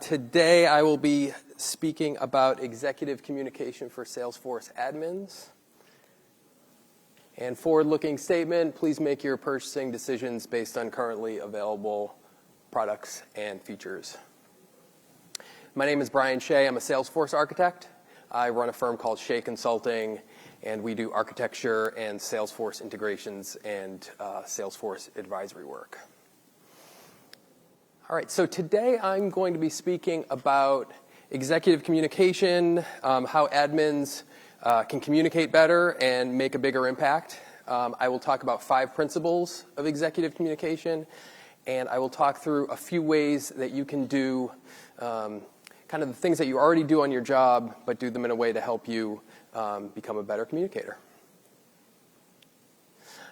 Today I will be speaking about executive communication for Salesforce admins. And forward-looking statement, please make your purchasing decisions based on currently available products and features. My name is Brian Shea. I'm a Salesforce architect. I run a firm called Shea Consulting, and we do architecture and Salesforce integrations and Salesforce advisory work. All right, so today I'm going to be speaking about executive communication, how admins can communicate better and make a bigger impact. I will talk about 5 principles of executive communication, and I will talk through a few ways that you can do kind of the things that you already do on your job, but do them in a way to help you become a better communicator.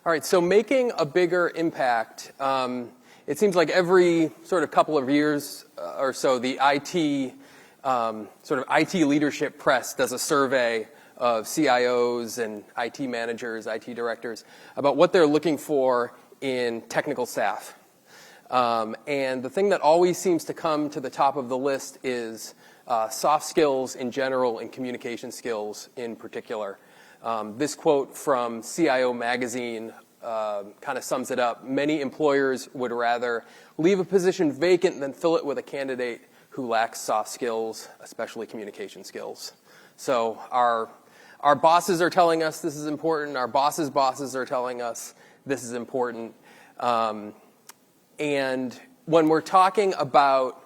All right, so making a bigger impact. It seems like every sort of couple of years or so, the IT leadership press does a survey of CIOs and IT managers, IT directors, about what they're looking for in technical staff. And the thing that always seems to come to the top of the list is soft skills in general and communication skills in particular. This quote from CIO Magazine kind of sums it up. Many employers would rather leave a position vacant than fill it with a candidate who lacks soft skills, especially communication skills. So our bosses are telling us this is important. Our bosses' bosses are telling us this is important. And when we're talking about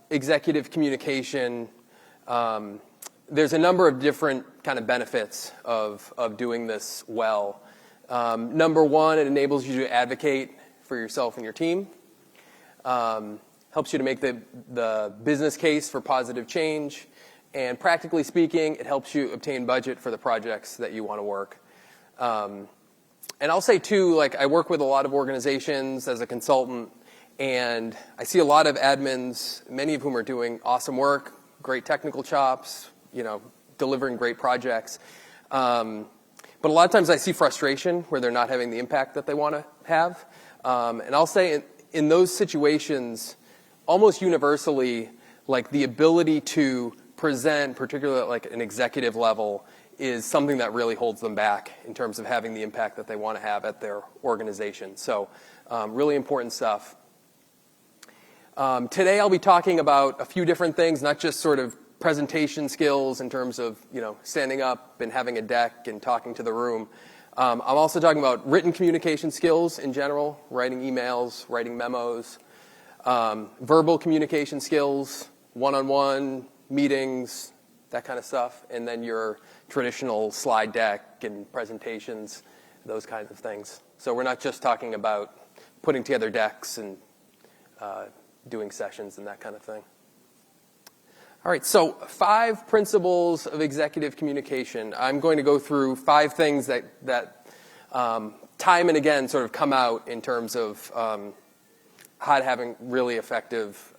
executive communication, there's a number of different kind of benefits of doing this well. Number one, it enables you to advocate for yourself and your team. Helps you to make the business case for positive change. And practically speaking, it helps you obtain budget for the projects that you want to work. And I'll say, too, like I work with a lot of organizations as a consultant, and I see a lot of admins, many of whom are doing awesome work, great technical chops, delivering great projects. But a lot of times I see frustration where they're not having the impact that they want to have. And I'll say in those situations, almost universally, like the ability to present, particularly at like an executive level, is something that really holds them back in terms of having the impact that they want to have at their organization. So really important stuff. Today I'll be talking about a few different things, not just sort of presentation skills in terms of standing up and having a deck and talking to the room. I'm also talking about written communication skills in general, writing emails, writing memos, verbal communication skills, one-on-one meetings, that kind of stuff, and then your traditional slide deck and presentations, those kinds of things. So we're not just talking about putting together decks and doing sessions and that kind of thing. All right, so 5 principles of executive communication. I'm going to go through 5 things that time and again sort of come out in terms of how to having really effective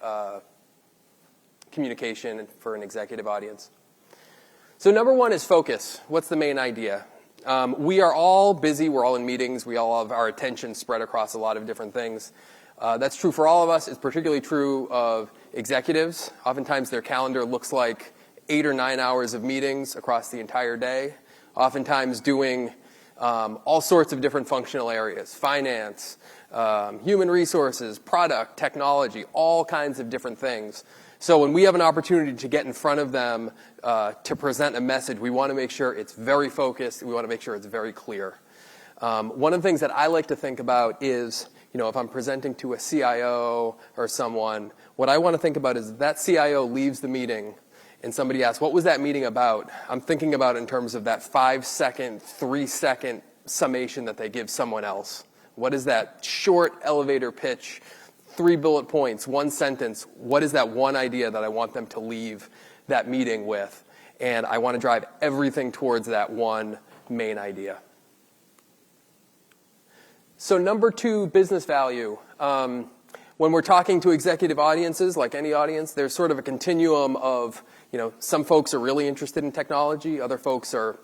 communication for an executive audience. So number 1 is focus. What's the main idea? We are all busy. We're all in meetings. We all have our attention spread across a lot of different things. That's true for all of us. It's particularly true of executives. Oftentimes their calendar looks like 8 or 9 hours of meetings across the entire day, oftentimes doing all sorts of different functional areas, finance, human resources, product, technology, all kinds of different things. So when we have an opportunity to get in front of them to present a message, we want to make sure it's very focused. We want to make sure it's very clear. One of the things that I like to think about is, if I'm presenting to a CIO or someone, what I want to think about is that CIO leaves the meeting and somebody asks, what was that meeting about? I'm thinking about it in terms of that 5-second, 3-second summation that they give someone else. What is that short elevator pitch, 3 bullet points, 1 sentence? What is that one idea that I want them to leave that meeting with? And I want to drive everything towards that one main idea. So number 2, business value. When we're talking to executive audiences, like any audience, there's sort of a continuum of, some folks are really interested in technology, other folks are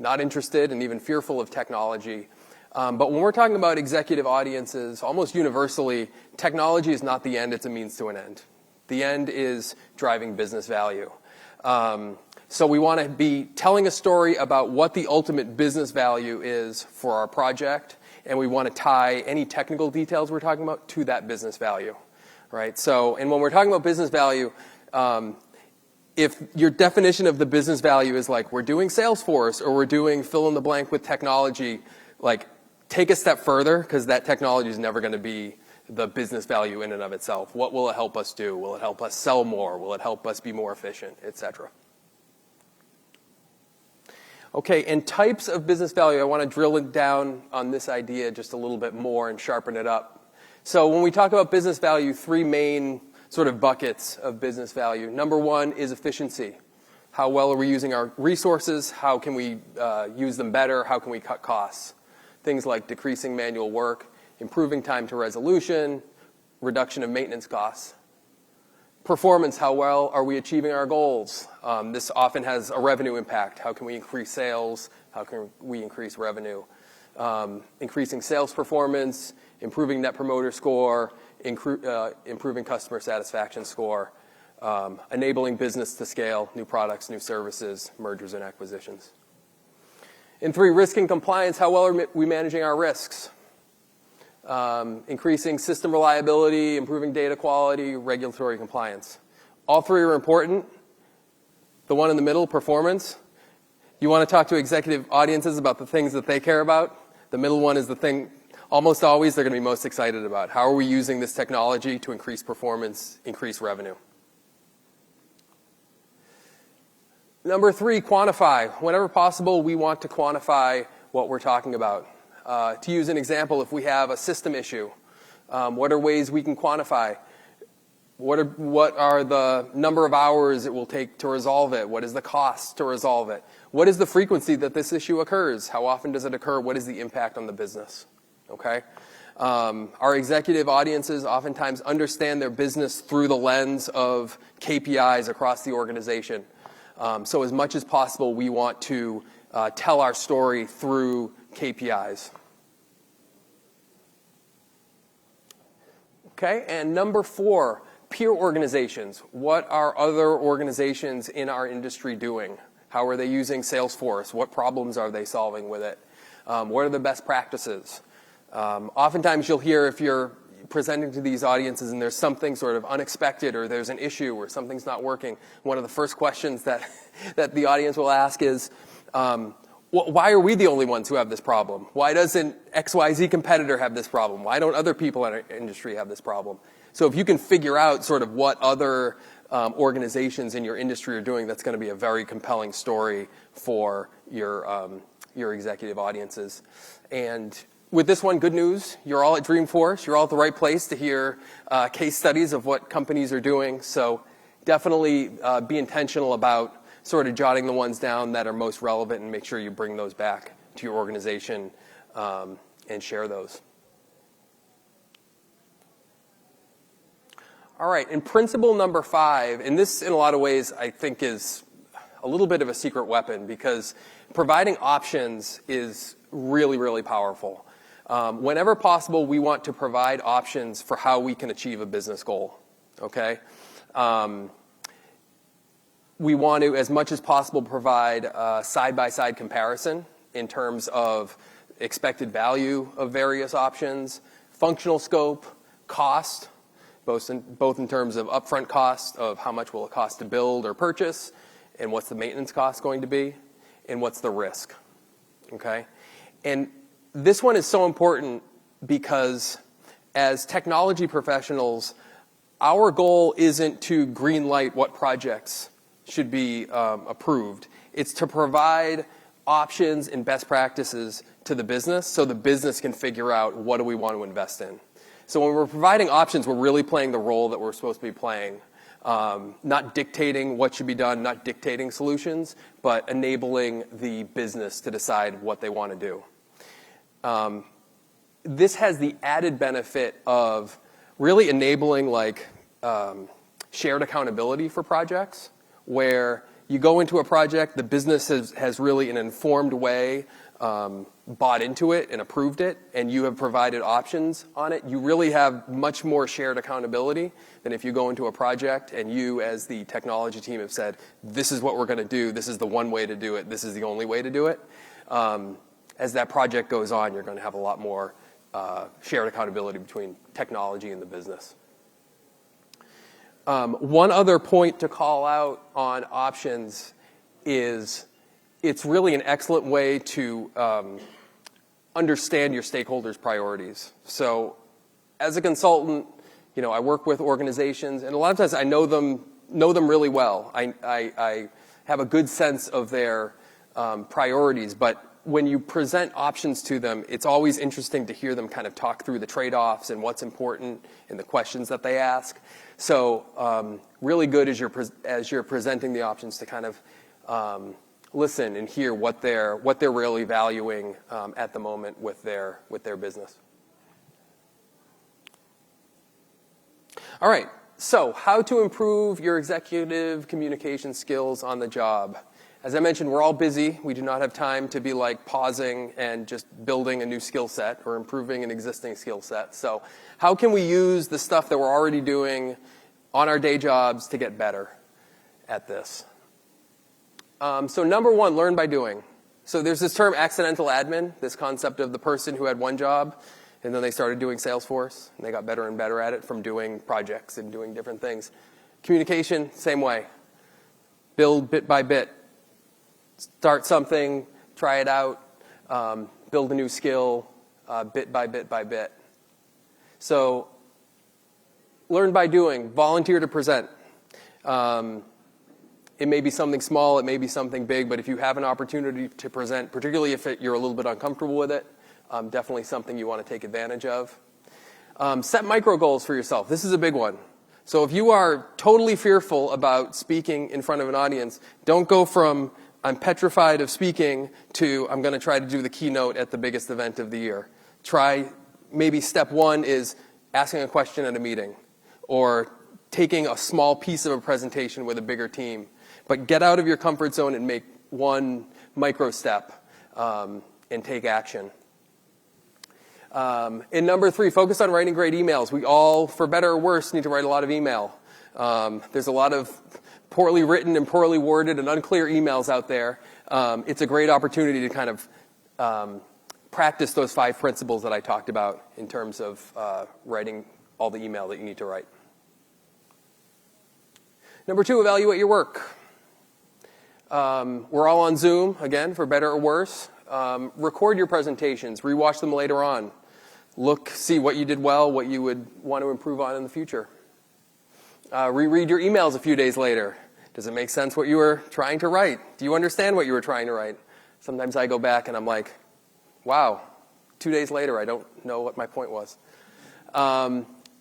not interested and even fearful of technology. But when we're talking about executive audiences, almost universally, technology is not the end, it's a means to an end. The end is driving business value. So we want to be telling a story about what the ultimate business value is for our project, and we want to tie any technical details we're talking about to that business value, right? So, and when we're talking about business value, if your definition of the business value is like we're doing Salesforce or we're doing fill in the blank with technology, like take a step further, because that technology is never going to be the business value in and of itself. What will it help us do? Will it help us sell more? Will it help us be more efficient, etc.? Okay, and types of business value, I want to drill it down on this idea just a little bit more and sharpen it up. So when we talk about business value, three main sort of buckets of business value. Number one is efficiency. How well are we using our resources? How can we use them better? How can we cut costs? Things like decreasing manual work, improving time to resolution, reduction of maintenance costs. Performance, how well are we achieving our goals? This often has a revenue impact. How can we increase sales? How can we increase revenue? Increasing sales performance, improving net promoter score, improving customer satisfaction score, enabling business to scale, new products, new services, mergers and acquisitions. And three, risk and compliance, how well are we managing our risks? Increasing system reliability, improving data quality, regulatory compliance. All three are important. The one in the middle, performance. You want to talk to executive audiences about the things that they care about. The middle one is the thing almost always they're going to be most excited about. How are we using this technology to increase performance, increase revenue? Number three, quantify. Whenever possible, we want to quantify what we're talking about. To use an example, if we have a system issue, what are ways we can quantify? What are the number of hours it will take to resolve it? What is the cost to resolve it? What is the frequency that this issue occurs? How often does it occur? What is the impact on the business? Okay? Our executive audiences oftentimes understand their business through the lens of KPIs across the organization. So as much as possible, we want to tell our story through KPIs. Okay, and number four, peer organizations. What are other organizations in our industry doing? How are they using Salesforce? What problems are they solving with it? What are the best practices? Oftentimes you'll hear if you're presenting to these audiences and there's something sort of unexpected or there's an issue or something's not working, one of the first questions that the audience will ask is, why are we the only ones who have this problem? Why doesn't XYZ competitor have this problem? Why don't other people in our industry have this problem? So if you can figure out sort of what other organizations in your industry are doing, that's going to be a very compelling story for your executive audiences. And with this one, good news. You're all at Dreamforce. You're all at the right place to hear case studies of what companies are doing. So definitely be intentional about sort of jotting the ones down that are most relevant and make sure you bring those back to your organization and share those. All right, and principle number 5, and this in a lot of ways I think is a little bit of a secret weapon because providing options is really, really powerful. Whenever possible, we want to provide options for how we can achieve a business goal, okay? We want to, as much as possible, provide a side-by-side comparison in terms of expected value of various options, functional scope, cost, both in terms of upfront cost of how much will it cost to build or purchase, and what's the maintenance cost going to be, and what's the risk, okay? And this one is so important because as technology professionals, our goal isn't to green light what projects should be approved. It's to provide options and best practices to the business so the business can figure out what do we want to invest in. So when we're providing options, we're really playing the role that we're supposed to be playing. Not dictating what should be done, not dictating solutions, but enabling the business to decide what they want to do. This has the added benefit of really enabling shared accountability for projects, where you go into a project, the business has really an informed way bought into it and approved it, and you have provided options on it, you really have much more shared accountability than if you go into a project and you, as the technology team, have said, this is what we're going to do, this is the one way to do it, this is the only way to do it. As that project goes on, you're going to have a lot more shared accountability between technology and the business. One other point to call out on options is it's really an excellent way to understand your stakeholders' priorities. So as a consultant, I work with organizations, and a lot of times I know them really well. I have a good sense of their priorities, but when you present options to them, it's always interesting to hear them kind of talk through the trade-offs and what's important and the questions that they ask. So really good as you're presenting the options to kind of listen and hear what they're really valuing at the moment with their business. All right, so how to improve your executive communication skills on the job. As I mentioned, we're all busy. We do not have time to be like pausing and just building a new skill set or improving an existing skill set. So how can we use the stuff that we're already doing on our day jobs to get better at this? So number one, learn by doing. So there's this term accidental admin, this concept of the person who had one job and then they started doing Salesforce and they got better and better at it from doing projects and doing different things. Communication, same way. Build bit by bit. Start something, try it out, build a new skill, bit by bit by bit. So learn by doing, volunteer to present. It may be something small, it may be something big, but if you have an opportunity to present, particularly if you're a little bit uncomfortable with it, definitely something you want to take advantage of. Set micro goals for yourself. This is a big one. So if you are totally fearful about speaking in front of an audience, don't go from I'm petrified of speaking to I'm going to try to do the keynote at the biggest event of the year. Maybe step one is asking a question at a meeting or taking a small piece of a presentation with a bigger team. But get out of your comfort zone and make one micro step and take action. And number three, focus on writing great emails. We all, for better or worse, need to write a lot of email. There's a lot of poorly written and poorly worded and unclear emails out there. It's a great opportunity to kind of practice those 5 principles that I talked about in terms of writing all the email that you need to write. Number 2, evaluate your work. We're all on Zoom, again, for better or worse. Record your presentations. Rewatch them later on. See what you did well, what you would want to improve on in the future. Reread your emails a few days later. Does it make sense what you were trying to write? Do you understand what you were trying to write? Sometimes I go back and I'm like, wow, 2 days later I don't know what my point was.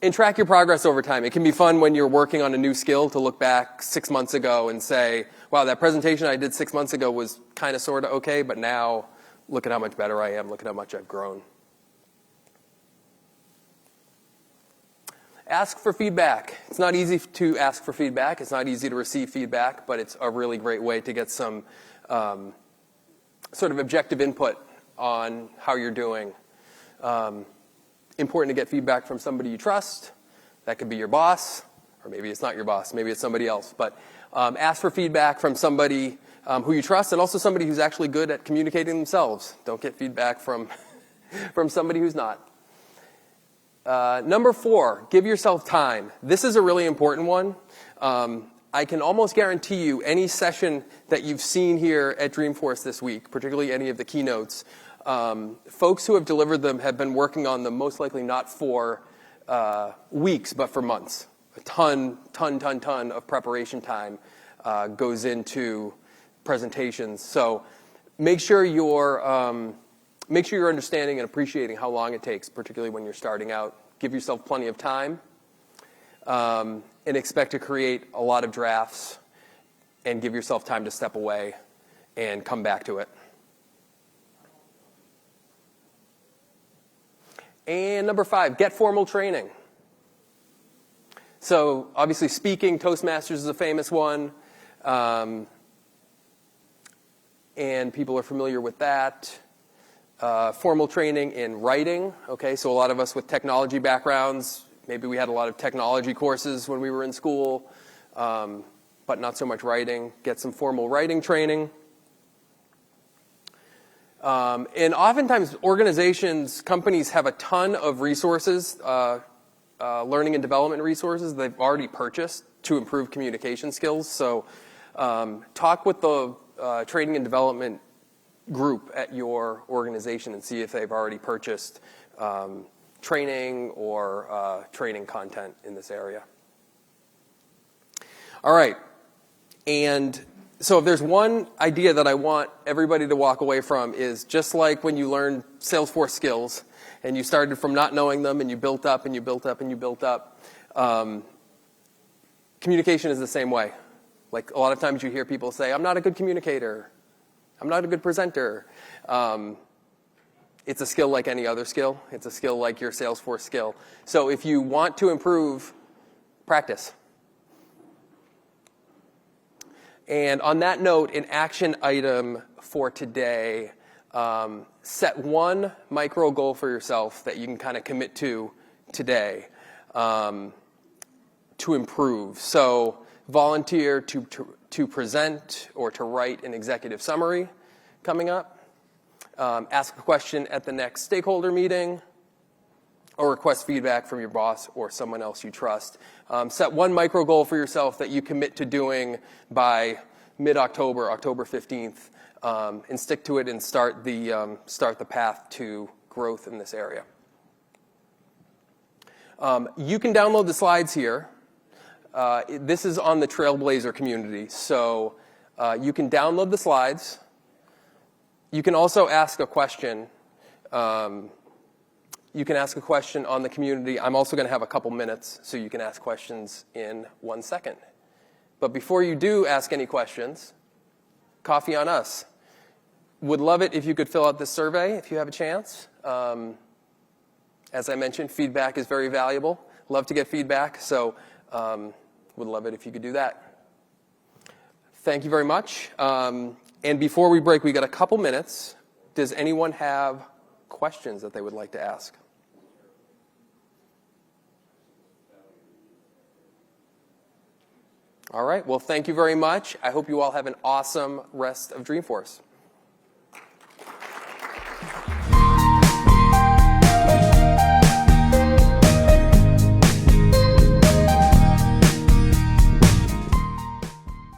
And track your progress over time. It can be fun when you're working on a new skill to look back 6 months ago and say, wow, that presentation I did 6 months ago was kind of sort of okay, but now look at how much better I am. Look at how much I've grown. Ask for feedback. It's not easy to ask for feedback. It's not easy to receive feedback, but it's a really great way to get some sort of objective input on how you're doing. Important to get feedback from somebody you trust. That could be your boss, or maybe it's not your boss. Maybe it's somebody else. But ask for feedback from somebody who you trust, and also somebody who's actually good at communicating themselves. Don't get feedback from somebody who's not. Number 4, give yourself time. This is a really important one. I can almost guarantee you any session that you've seen here at Dreamforce this week, particularly any of the keynotes, folks who have delivered them have been working on them most likely not for weeks, but for months. A ton of preparation time goes into presentations. So make sure you're understanding and appreciating how long it takes, particularly when you're starting out. Give yourself plenty of time and expect to create a lot of drafts and give yourself time to step away and come back to it. And number 5, get formal training. So obviously speaking, Toastmasters is a famous one, and people are familiar with that. Formal training in writing. Okay, so a lot of us with technology backgrounds, maybe we had a lot of technology courses when we were in school, but not so much writing. Get some formal writing training. And oftentimes organizations, companies have a ton of resources, learning and development resources they've already purchased to improve communication skills. So talk with the training and development group at your organization and see if they've already purchased training or training content in this area. All right. And so if there's one idea that I want everybody to walk away from is just like when you learned Salesforce skills and you started from not knowing them and you built up and you built up and you built up, communication is the same way. Like a lot of times you hear people say, I'm not a good communicator. I'm not a good presenter. It's a skill like any other skill. It's a skill like your Salesforce skill. So if you want to improve, practice. And on that note, an action item for today, set one micro goal for yourself that you can kind of commit to today to improve. So volunteer to present or to write an executive summary coming up. Ask a question at the next stakeholder meeting, or request feedback from your boss or someone else you trust. Set one micro goal for yourself that you commit to doing by mid-October, October 15th, and stick to it and start the path to growth in this area. You can download the slides here. This is on the Trailblazer community, so you can download the slides. You can also ask a question. You can ask a question on the community. I'm also going to have a couple minutes, so you can ask questions in 1 second. But before you do ask any questions, coffee on us. Would love it if you could fill out this survey if you have a chance. As I mentioned, feedback is very valuable. Love to get feedback, so would love it if you could do that. Thank you very much. And before we break, we got a couple minutes. Does anyone have questions that they would like to ask? All right. Well, thank you very much. I hope you all have an awesome rest of Dreamforce.